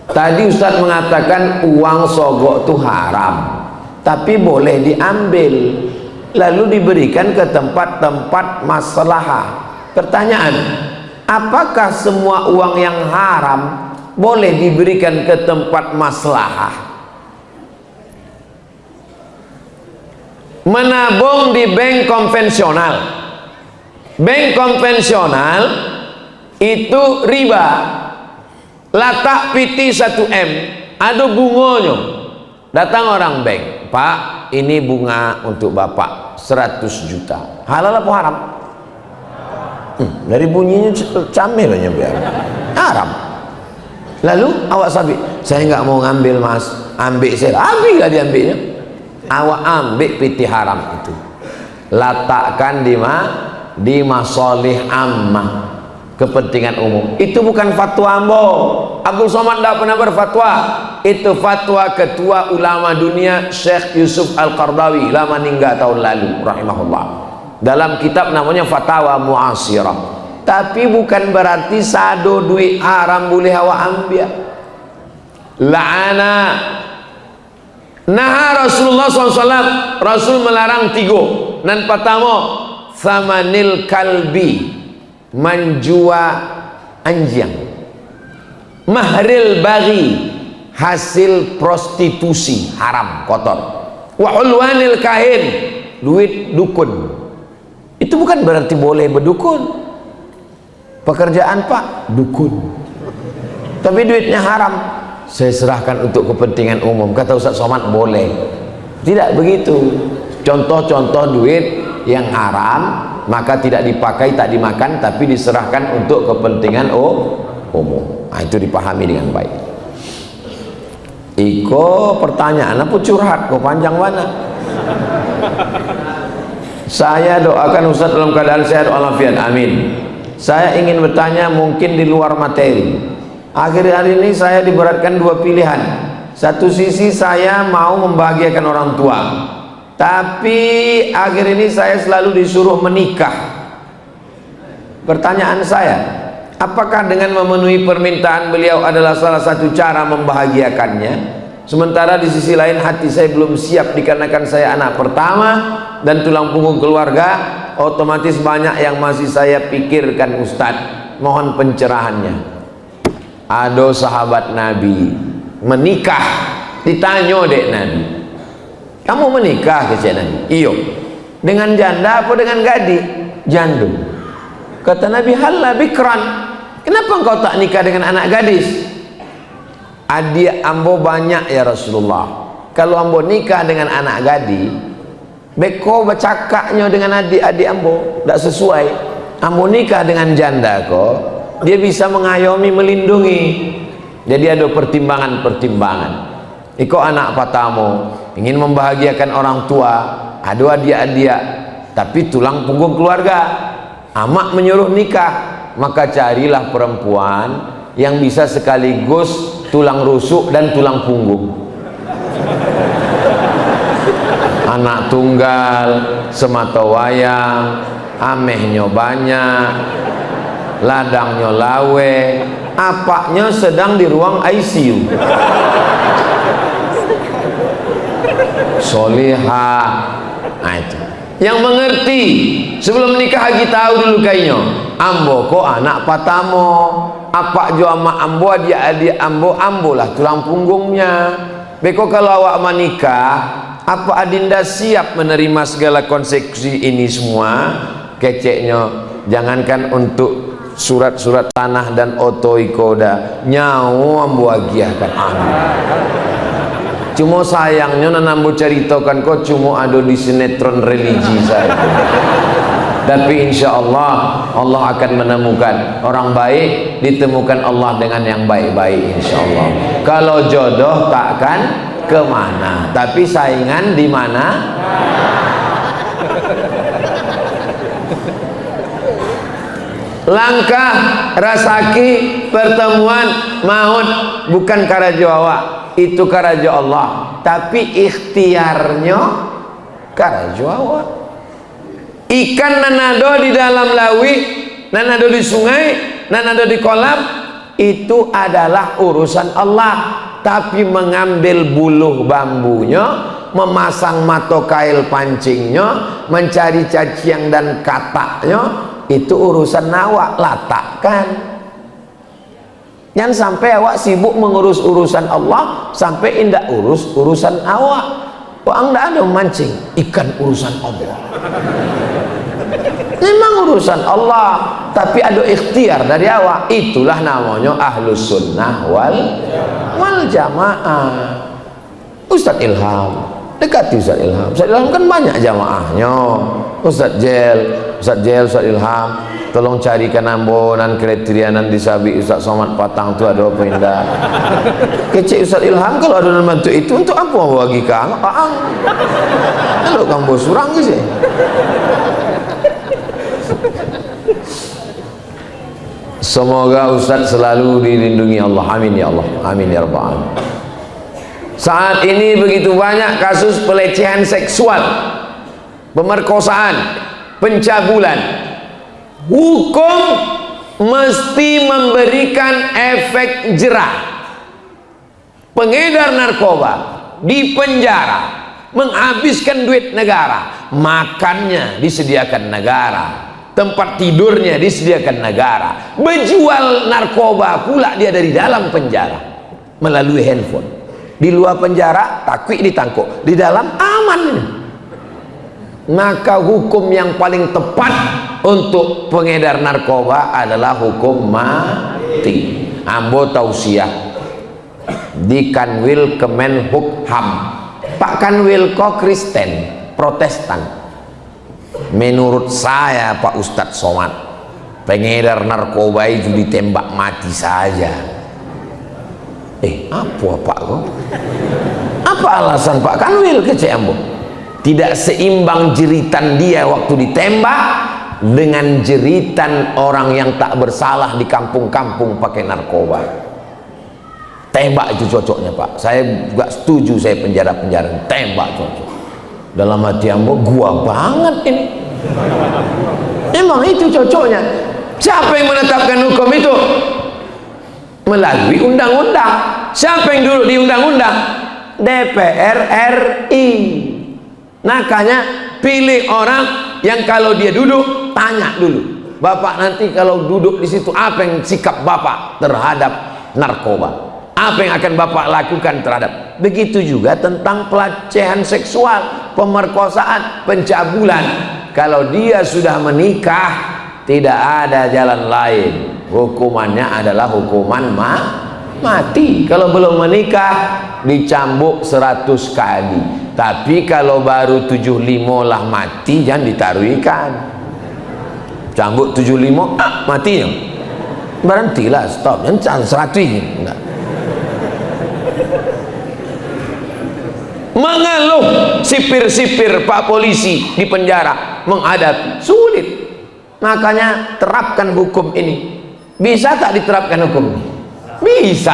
Tadi Ustadz mengatakan uang sogok itu haram, tapi boleh diambil lalu diberikan ke tempat-tempat maslahah. Pertanyaan, apakah semua uang yang haram boleh diberikan ke tempat maslahah? Menabung di bank konvensional, bank konvensional itu riba. Latak piti 1M ada bunganya. Datang orang bank, Pak, ini bunga untuk Bapak 100 juta. Halal apa haram? Dari bunyinya camilnya biar haram. Lalu awak sabit, saya nggak mau ngambil Mas, ambil saya. Ambil lah diambilnya. Awak ambil piti haram itu, letakkan di masolih ammah, kepentingan umum. Itu bukan fatwa ambo. Abdul Somad tidak pernah berfatwa. Itu fatwa ketua ulama dunia Syekh Yusuf Al-Qardawi, lama meninggal tahun lalu rahimahullah, dalam kitab namanya Fatawa Mu'asirah. Tapi bukan berarti sado duit haram boleh awak ambil. La'ana naha Rasulullah SAW, Rasul melarang tiga. Nan pertama, thamanil kalbi, menjual anjing. Mahril bagi, hasil prostitusi haram, kotor. Wa hulwanil kahin, duit dukun. Itu bukan berarti boleh berdukun. Pekerjaan Pak, dukun, tapi duitnya haram. Saya serahkan untuk kepentingan umum, kata Ustaz Somad, boleh. Tidak begitu. Contoh-contoh duit yang haram maka tidak dipakai, tak dimakan, tapi diserahkan untuk kepentingan umum. Nah, itu dipahami dengan baik. Iko pertanyaan apa curhat kok panjang mana? Saya doakan Ustaz dalam keadaan sehat walafiat, amin. Saya ingin bertanya, mungkin di luar materi. Akhir-akhir ini saya diberatkan dua pilihan. Satu sisi saya mau membahagiakan orang tua, tapi akhir ini saya selalu disuruh menikah. Pertanyaan saya, apakah dengan memenuhi permintaan beliau adalah salah satu cara membahagiakannya? Sementara di sisi lain hati saya belum siap, dikarenakan saya anak pertama dan tulang punggung keluarga. Otomatis banyak yang masih saya pikirkan. Ustadz, mohon pencerahannya. Ada sahabat Nabi menikah, ditanya dek Nabi, kamu menikah ke Nabi? Iyo. Dengan janda apa dengan gadis? Janda. Kata Nabi, halla bikran, kenapa engkau tak nikah dengan anak gadis? Adik ambo banyak ya Rasulullah. Kalau ambo nikah dengan anak gadis, beko bercakapnya dengan adik-adik ambo tak sesuai. Ambo nikah dengan janda kok, dia bisa mengayomi, melindungi. Jadi ada pertimbangan-pertimbangan. Iko anak patamu, ingin membahagiakan orang tua, ada adik-adik, tapi tulang punggung keluarga. Amak menyuruh nikah, maka carilah perempuan yang bisa sekaligus tulang rusuk dan tulang punggung. Anak tunggal, semata wayang, amehnya banyak, ladangnya lawe, apaknya sedang di ruang ICU. Solihah. Nah itu yang mengerti. Sebelum nikah lagi tahu dulu kayaknya, ambo kok anak patamo, apa jo ama ambo, adik-adik ambo lah tulang punggungnya. Beko kalau awak menikah, apa adinda siap menerima segala konsekuensi ini semua? Keceknya, jangankan untuk surat-surat tanah dan otoikoda, nyawa ambo agiahkan. Amin. Cuma sayangnya nanambo ceritakan kok cuma ada di sinetron religi saya. Tapi insya Allah, Allah akan menemukan orang baik, ditemukan Allah dengan yang baik-baik insya Allah. Kalau jodoh takkan kemana, tapi saingan di mana? Langkah rasaki pertemuan maut bukan karajo awak, itu karajo Allah, tapi ikhtiarnya karajo awak. Ikan nanado di dalam lawi, nanado di sungai, nanado di kolam, itu adalah urusan Allah. Tapi mengambil buluh bambunya, memasang matokail pancingnya, mencari caciang dan kataknya, itu urusan awak. Letakkan. Jangan sampai awak sibuk mengurus urusan Allah sampai indak urus urusan awak. Wah, enggak ada memancing ikan, urusan Allah. Memang urusan Allah, tapi ada ikhtiar dari awak. Itulah namanya ahlus sunnah wal jamaah. Ustadz Ilham, dekati Ustadz Ilham. Ustadz Ilham kan banyak jamaahnya. Ustadz Ustadz Ilham, tolong carikan ambonan kriterianan disabi Ustadz Somad Patang itu ada apa indah. Kecil Ustadz Ilham kalau ada bantu itu untuk apa bagi kang? Kalau kamu surang sih. Semoga Ustadz selalu dilindungi Allah. Amin ya Allah. Amin ya rabbal alamin. Saat ini begitu banyak kasus pelecehan seksual, pemerkosaan, pencabulan. Hukum mesti memberikan efek jerah. Pengedar narkoba dipenjara, menghabiskan duit negara, makannya disediakan negara, tempat tidurnya disediakan negara, menjual narkoba pula dia dari dalam penjara melalui handphone. Di luar penjara takut ditangkap, di dalam aman. Maka hukum yang paling tepat untuk pengedar narkoba adalah hukum mati. Ambo tausiah di Kanwil Kemenhukham. Pak Kanwil kok Kristen Protestan. Menurut saya Pak Ustadz Somad, pengedar narkoba itu ditembak mati saja. Apa Pak kok? Apa alasan Pak Kanwil kecek ambo? Tidak seimbang jeritan dia waktu ditembak dengan jeritan orang yang tak bersalah di kampung-kampung pakai narkoba. Tembak itu cocoknya Pak. Saya gak setuju saya penjara-penjara. Tembak cocok. Dalam hati ambo, gua banget ini. Emang itu cocoknya. Siapa yang menetapkan hukum itu? Melalui undang-undang. Siapa yang duduk di undang-undang? DPR RI. Makanya pilih orang yang kalau dia duduk tanya dulu, Bapak nanti kalau duduk di situ apa yang sikap Bapak terhadap narkoba? Apa yang akan Bapak lakukan terhadap? Begitu juga tentang pelecehan seksual, pemerkosaan, pencabulan. Kalau dia sudah menikah, tidak ada jalan lain. Hukumannya adalah hukuman mati. Kalau belum menikah dicambuk 100 kali. Tapi kalau baru 75 lah mati, jangan ditaruh ikan. Cambuk 75 matinya. Berhentilah, stop. Jangan 100 ini. Enggak. Mengeluh sipir-sipir Pak Polisi di penjara menghadapi sulit. Makanya terapkan hukum ini. Bisa tak diterapkan hukum ini? Bisa.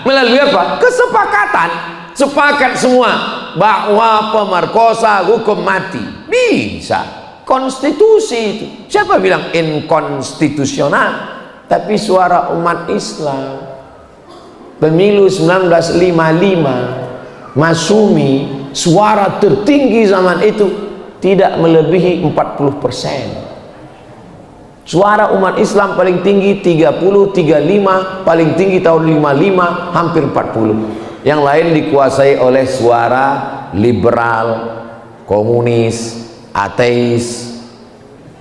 Melalui apa? Kesepakatan. Sepakat semua bahwa pemerkosa hukum mati. Bisa. Konstitusi itu. Siapa bilang inkonstitusional? Tapi suara umat Islam. Pemilu 1955, Masumi, suara tertinggi zaman itu tidak melebihi 40%. Suara umat Islam paling tinggi 30, 35, paling tinggi tahun 55, hampir 40. Yang lain dikuasai oleh suara liberal, komunis, ateis.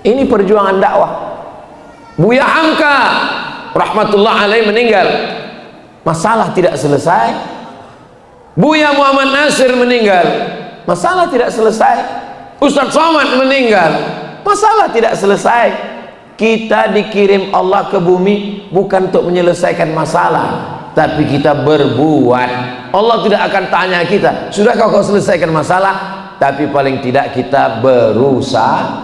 Ini perjuangan dakwah. Buya Hamka rahmatullah alaih meninggal, masalah tidak selesai. Buya Muhammad Nasir meninggal, masalah tidak selesai. Ustadz Somad meninggal, masalah tidak selesai. Kita dikirim Allah ke bumi bukan untuk menyelesaikan masalah, tapi kita berbuat. Allah tidak akan tanya kita, sudahkah kau selesaikan masalah? Tapi paling tidak kita berusaha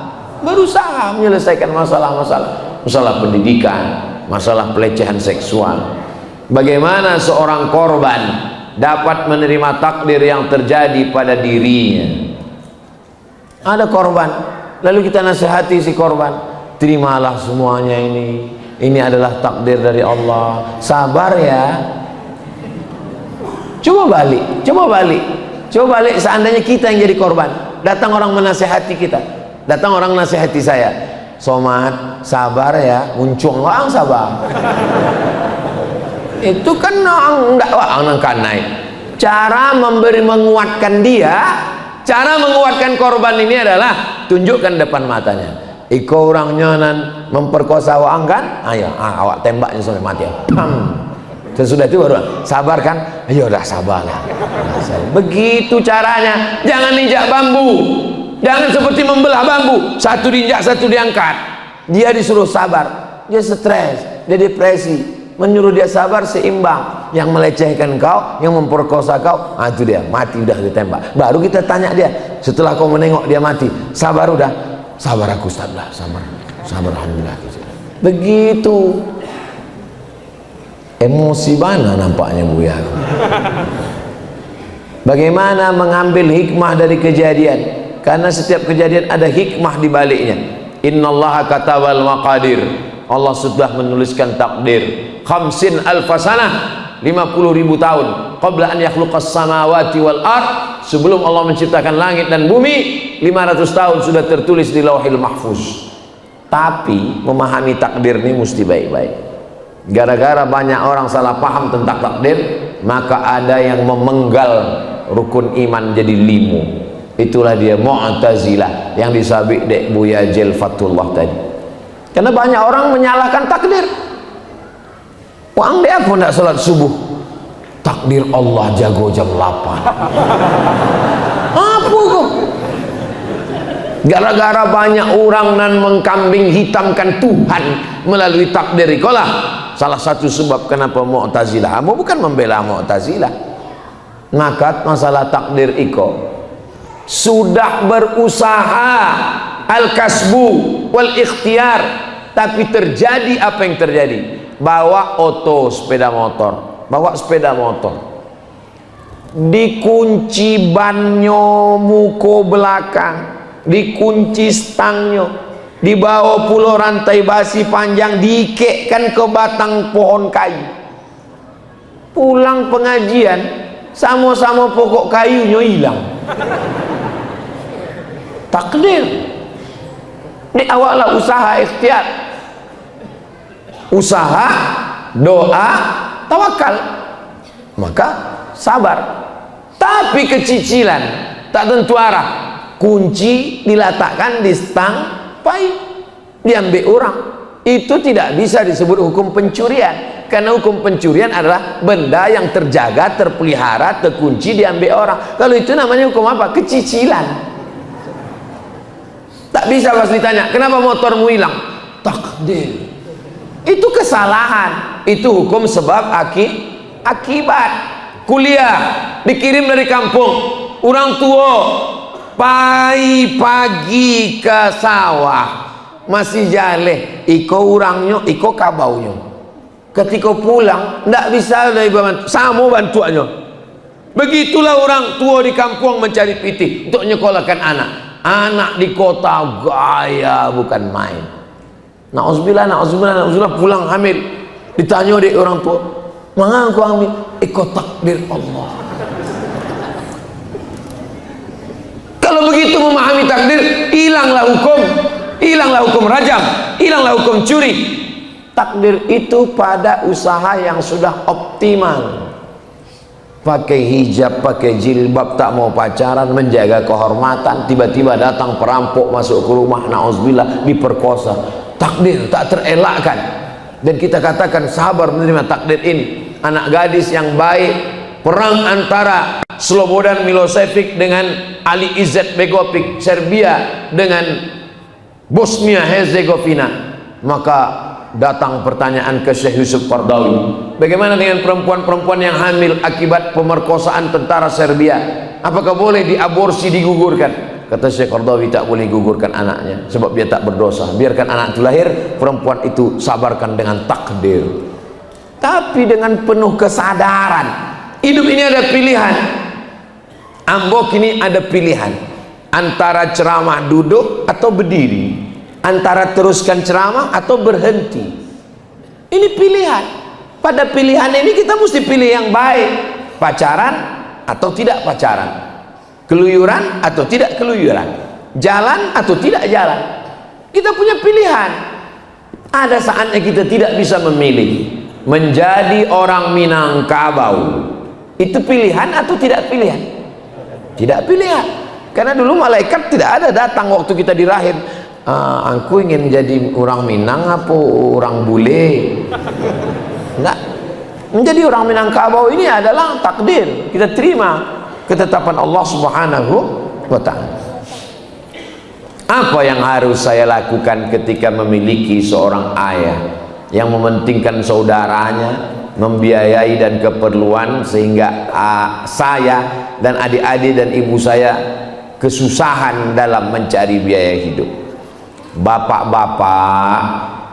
menyelesaikan masalah-masalah, masalah pendidikan, masalah pelecehan seksual. Bagaimana seorang korban dapat menerima takdir yang terjadi pada dirinya? Ada korban, lalu kita nasihati si korban, terimalah semuanya ini, ini adalah takdir dari Allah, sabar ya. Coba balik seandainya kita yang jadi korban, datang orang menasehati kita, datang orang nasihati saya, Somad sabar ya, muncung orang sabar. Itu kan enggak orang kanai. Cara menguatkan dia, cara menguatkan korban ini adalah tunjukkan depan matanya. Iko orangnya nan memperkosa orang kan, ayo awak tembaknya sampai mati ya. Sesudah itu baru sabar kan, ayo udah sabar lah. Begitu caranya. Jangan injak bambu, jangan seperti membelah bambu, satu diinjak satu diangkat. Dia disuruh sabar, dia stres, dia depresi, menyuruh dia sabar seimbang. Yang melecehkan kau, yang memperkosa kau, itu dia mati, udah ditembak. Baru kita tanya dia setelah kau menengok dia mati, sabar udah? Sabar aku Ustaz lah, sabar alhamdulillah. Begitu. Emosi mana nampaknya Buya. Bagaimana mengambil hikmah dari kejadian? Karena setiap kejadian ada hikmah di baliknya. Innallaha katabal maqadir. Allah sudah menuliskan takdir. 50 alfasanah, 50.000 tahun. Qabla an yakhluqas samawati wal ard. Sebelum Allah menciptakan langit dan bumi, 500 tahun sudah tertulis di Lauhil Mahfuz. Tapi memahami takdir ini mesti baik-baik. Gara-gara banyak orang salah paham tentang takdir, maka ada yang memenggal rukun iman jadi limu. Itulah dia Mu'tazilah yang disabik dek Buya Jel Fatullah tadi. Karena banyak orang menyalahkan takdir. Wang dia pun tidak salat subuh, takdir Allah jago jam 8. Apa kok? Gara-gara banyak orang nan mengkambing hitamkan Tuhan melalui takdir ikolah salah satu sebab kenapa Mu'tazilah. Bukan membela Mu'tazilah, maka masalah takdir iko sudah berusaha al-kasbu wal ikhtiar, tapi terjadi apa yang terjadi. Bawa sepeda motor, dikunci banyo muko belakang, dikunci stangnya, dibawa pulau rantai basi panjang, diikekkan ke batang pohon kayu. Pulang pengajian sama-sama pokok kayunya hilang. Takdir. Ini awaklah usaha ikhtiar, usaha, doa, tawakal, maka sabar. Tapi kecicilan tak tentu arah. Kunci diletakkan di stang pai, diambil orang, itu tidak bisa disebut hukum pencurian. Karena hukum pencurian adalah benda yang terjaga, terpelihara, terkunci, diambil orang. Kalau itu namanya hukum apa? Kecicilan. Tak bisa pas ditanya, kenapa motormu hilang? Takdir. Itu kesalahan. Itu hukum sebab akibat. Kuliah dikirim dari kampung, orang tua pagi ke sawah, masih jale, iko orangnya, iko kabaunya. Ketika pulang, tidak bisa dari bantu, sama bantuannya. Begitulah orang tua di kampung mencari pitih untuk nyekolahkan anak. Anak di kota gaya bukan main. Na'udzubillah pulang hamil. Ditanya dek orang tua, mana aku hamil? Ikut takdir Allah. Kalau begitu memahami takdir, hilanglah hukum rajam, hilanglah hukum curi. Takdir itu pada usaha yang sudah optimal. Pakai hijab, pakai jilbab, tak mau pacaran, menjaga kehormatan, tiba-tiba datang perampok masuk ke rumah, na'udzubillah, diperkosa. Takdir tak terelakkan, dan kita katakan sabar menerima takdir ini. Anak gadis yang baik, perang antara Slobodan Milosevic dengan Ali Izzet Begovic Serbia dengan Bosnia Herzegovina, maka datang pertanyaan ke Syekh Yusuf Qardawi, bagaimana dengan perempuan-perempuan yang hamil akibat pemerkosaan tentara Serbia, apakah boleh diaborsi, digugurkan? Kata Syekh Qardawi, tak boleh gugurkan anaknya sebab dia tak berdosa, biarkan anak itu lahir, perempuan itu sabarkan dengan takdir. Tapi dengan penuh kesadaran, hidup ini ada pilihan. Ambok ini ada pilihan antara ceramah duduk atau berdiri, antara teruskan ceramah atau berhenti. Ini pilihan. Pada pilihan ini kita mesti pilih yang baik. Pacaran atau tidak pacaran, keluyuran atau tidak keluyuran, jalan atau tidak jalan. Kita punya pilihan. Ada saatnya kita tidak bisa memilih. Menjadi orang Minangkabau itu pilihan atau tidak pilihan? Tidak pilihan. Karena dulu malaikat tidak ada datang waktu kita dirahim. Aku ingin jadi orang Minang apa orang bule? Enggak. Menjadi orang Minangkabau ini adalah takdir. Kita terima ketetapan Allah Subhanahu wa ta'ala. Apa yang harus saya lakukan ketika memiliki seorang ayah yang mementingkan saudaranya, membiayai dan keperluan, sehingga saya dan adik-adik dan ibu saya kesusahan dalam mencari biaya hidup? Bapak-bapak,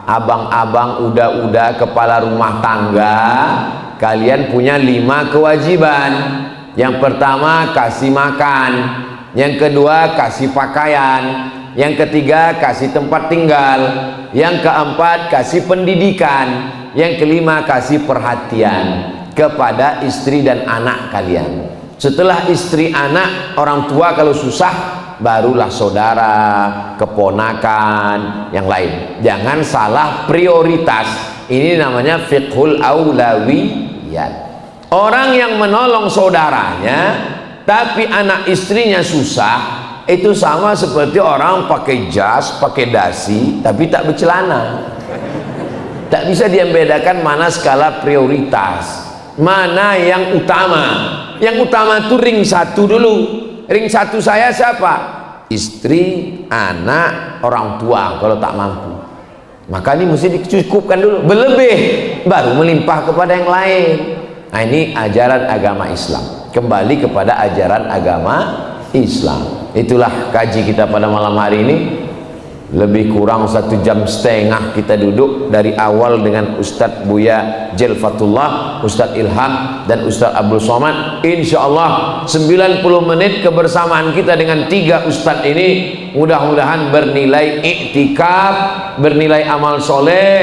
abang-abang, udah kepala rumah tangga, kalian punya 5 kewajiban. Yang pertama, kasih makan. Yang kedua, kasih pakaian. Yang ketiga, kasih tempat tinggal. Yang keempat, kasih pendidikan. Yang kelima, kasih perhatian kepada istri dan anak kalian. Setelah istri, anak, orang tua kalau susah, barulah saudara, keponakan, yang lain. Jangan salah prioritas. Ini namanya fiqhul aulawiyat. Orang yang menolong saudaranya tapi anak istrinya susah, itu sama seperti orang pakai jas, pakai dasi, tapi tak bercelana. Tak bisa dia membedakan mana skala prioritas, mana yang utama. Yang utama itu ring 1 dulu. Ring 1 saya siapa? Istri, anak, orang tua kalau tak mampu. Maka ini mesti dicukupkan dulu. Berlebih baru melimpah kepada yang lain. Nah, ini ajaran agama Islam. Kembali kepada ajaran agama Islam. Itulah kaji kita pada malam hari ini. Lebih kurang 1,5 jam kita duduk dari awal dengan Ustadz Buya Jelfatullah, Ustadz Ilham dan Ustadz Abdul Somad. Insya Allah 90 menit kebersamaan kita dengan 3 Ustadz ini mudah-mudahan bernilai iktikaf, bernilai amal soleh,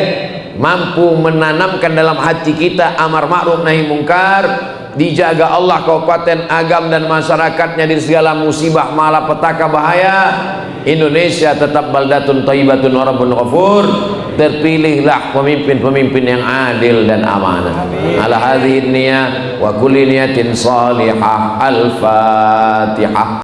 mampu menanamkan dalam hati kita amar ma'ruf nahi mungkar, dijaga Allah Kabupaten Agam dan masyarakatnya dari segala musibah malapetaka bahaya. Indonesia tetap baldatun thayyibatun wa rabbun ghafur. Terpilihlah pemimpin-pemimpin yang adil dan amanah. Ala hadhihi niyah wa kulli niyatin salihah. Al-Fatihah.